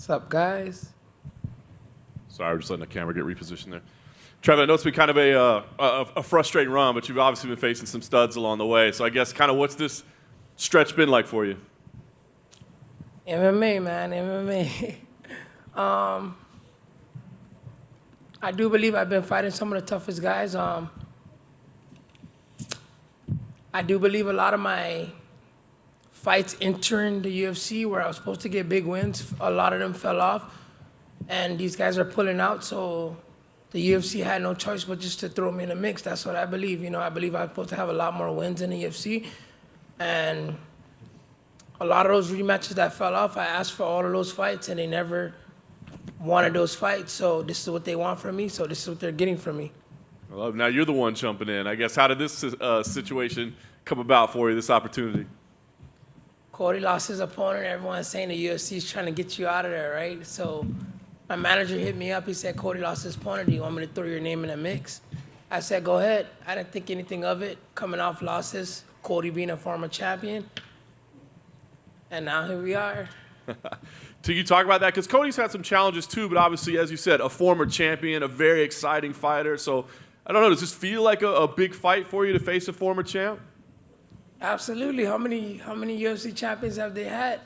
What's up, guys? Sorry, we're just letting the camera get repositioned there. Trevin, I know it's been kind of a frustrating run, but you've obviously been facing some studs along the way. So I guess kind of what's this stretch been like for you? MMA, man, MMA. I do believe I've been fighting some of the toughest guys. I do believe a lot of my fights entering the UFC where I was supposed to get big wins, a lot of them fell off, and these guys are pulling out, so the UFC had no choice but just to throw me in the mix. That's what I believe. You know, I believe I'm supposed to have a lot more wins in the UFC, and a lot of those rematches that fell off, I asked for all of those fights, and they never wanted those fights, so this is what they want from me, so this is what they're getting from me. Well, now you're the one jumping in. I guess how did this situation come about for you, this opportunity? Cody lost his opponent. Everyone's saying the UFC is trying to get you out of there, right? So my manager hit me up. He said, Cody lost his opponent. Do you want me to throw your name in the mix? I said, go ahead. I didn't think anything of it. Coming off losses, Cody being a former champion. And now here we are. Do you talk about that? Because Cody's had some challenges too, but obviously, as you said, a former champion, a very exciting fighter. So I don't know, does this feel like a big fight for you to face a former champ? Absolutely. How many UFC champions have they had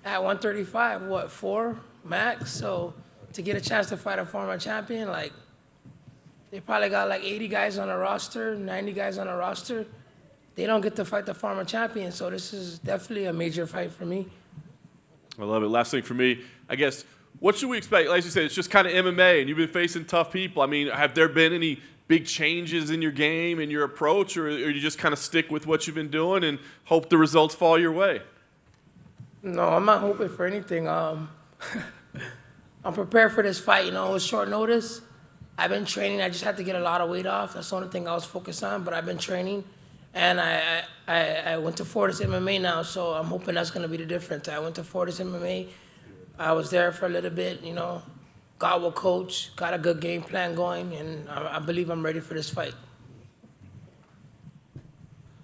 at 135? What, 4 max? So to get a chance to fight a former champion, like they probably got like 80 guys on a roster, 90 guys on a roster. They don't get to fight the former champion, so this is definitely a major fight for me. I love it. Last thing for me, I guess, what should we expect? Like you said, it's just kind of MMA, and you've been facing tough people. I mean, have there been any big changes in your game and your approach, or you just kind of stick with what you've been doing and hope the results fall your way? No, I'm not hoping for anything. I'm prepared for this fight. You know, it was short notice. I've been training. I just had to get a lot of weight off. That's the only thing I was focused on, but I've been training. And I went to Fortis MMA now, so I'm hoping that's going to be the difference. I went to Fortis MMA. I was there for a little bit, you know, got with coach, got a good game plan going, and I believe I'm ready for this fight.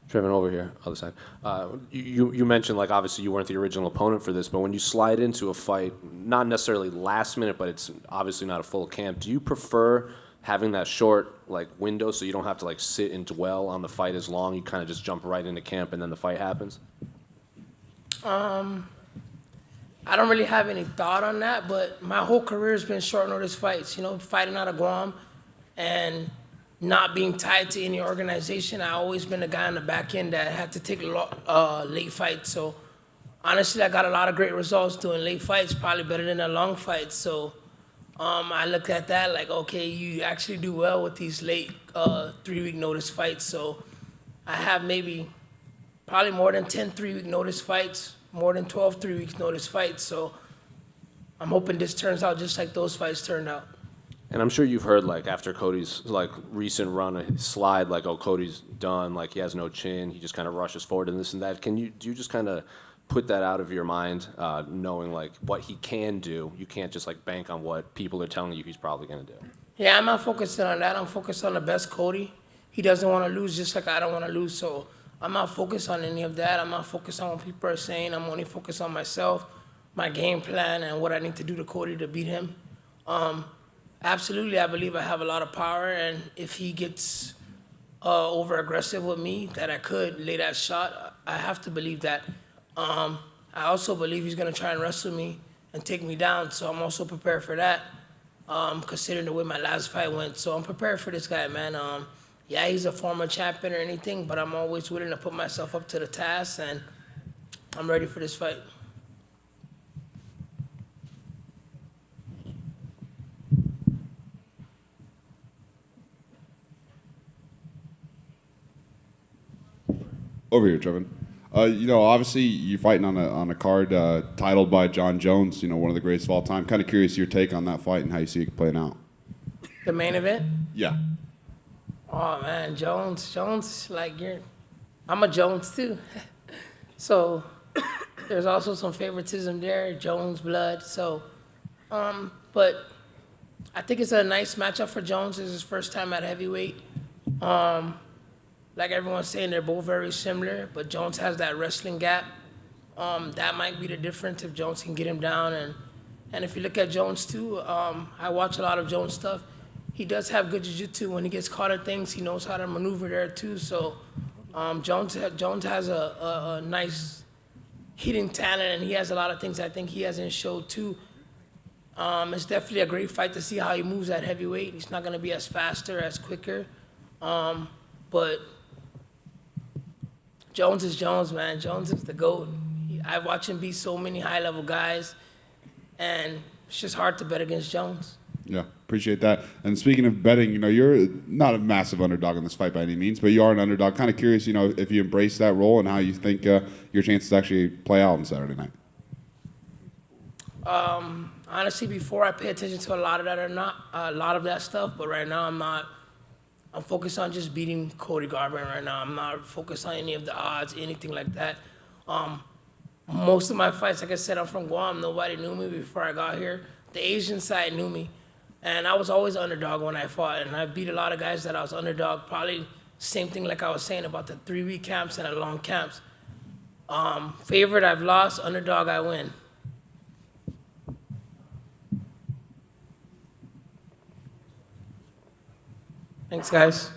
Trevin, over here, other side. You mentioned, like, obviously you weren't the original opponent for this, but when you slide into a fight, not necessarily last minute, but it's obviously not a full camp, do you prefer having that short window so you don't have to sit and dwell on the fight as long? You kind of just jump right into camp and then the fight happens? I don't really have any thought on that, but my whole career has been short notice fights, you know, fighting out of Guam and not being tied to any organization. I've always been the guy on the back end that had to take late fights. So honestly, I got a lot of great results doing late fights, probably better than the long fights. So I looked at that like, okay, you actually do well with these late 3-week notice fights. So I have probably more than 10 3-week notice fights, more than 12 3-week notice fights. So I'm hoping this turns out just like those fights turned out. And I'm sure you've heard, after Cody's, recent run, a slide, oh, Cody's done, he has no chin, he just kind of rushes forward and this and that. Do you just kind of put that out of your mind, knowing, what he can do? You can't just, bank on what people are telling you he's probably going to do. Yeah, I'm not focusing on that. I'm focused on the best Cody. He doesn't want to lose just like I don't want to lose, so I'm not focused on any of that. I'm not focused on what people are saying. I'm only focused on myself, my game plan, and what I need to do to Cody to beat him. Absolutely, I believe I have a lot of power, and if he gets over-aggressive with me, that I could lay that shot, I have to believe that. I also believe he's going to try and wrestle me and take me down, so I'm also prepared for that, considering the way my last fight went. So I'm prepared for this guy, man. Yeah, he's a former champion or anything, but I'm always willing to put myself up to the task, and I'm ready for this fight. Over here, Trevin. Obviously you're fighting on a card titled by Jon Jones, one of the greatest of all time. Kind of curious your take on that fight and how you see it playing out. The main event? Yeah. Oh man, Jones, I'm a Jones too. So there's also some favoritism there, Jones blood. So, but I think it's a nice matchup for Jones. It's his first time at heavyweight. Like everyone's saying, they're both very similar, but Jones has that wrestling gap. That might be the difference if Jones can get him down and And if you look at Jones too, I watch a lot of Jones stuff. He does have good jiu-jitsu. When he gets caught at things, he knows how to maneuver there too. So Jones has a nice hitting talent, and he has a lot of things I think he hasn't showed too. It's definitely a great fight to see how he moves at heavyweight. He's not going to be as faster, as quicker. But Jones is Jones, man. Jones is the GOAT. I've watched him beat so many high-level guys, and it's just hard to bet against Jones. Yeah, appreciate that. And speaking of betting, you're not a massive underdog in this fight by any means, but you are an underdog. Kind of curious, if you embrace that role and how you think your chances actually play out on Saturday night. Honestly, before I pay attention to a lot of that stuff, but right now I'm not. I'm focused on just beating Cody Garbrandt right now. I'm not focused on any of the odds, anything like that. Most of my fights, like I said, I'm from Guam. Nobody knew me before I got here. The Asian side knew me. And I was always underdog when I fought. And I beat a lot of guys that I was underdog. Probably same thing like I was saying about the 3-week camps and the long camps. Favorite, I've lost. Underdog, I win. Thanks, guys.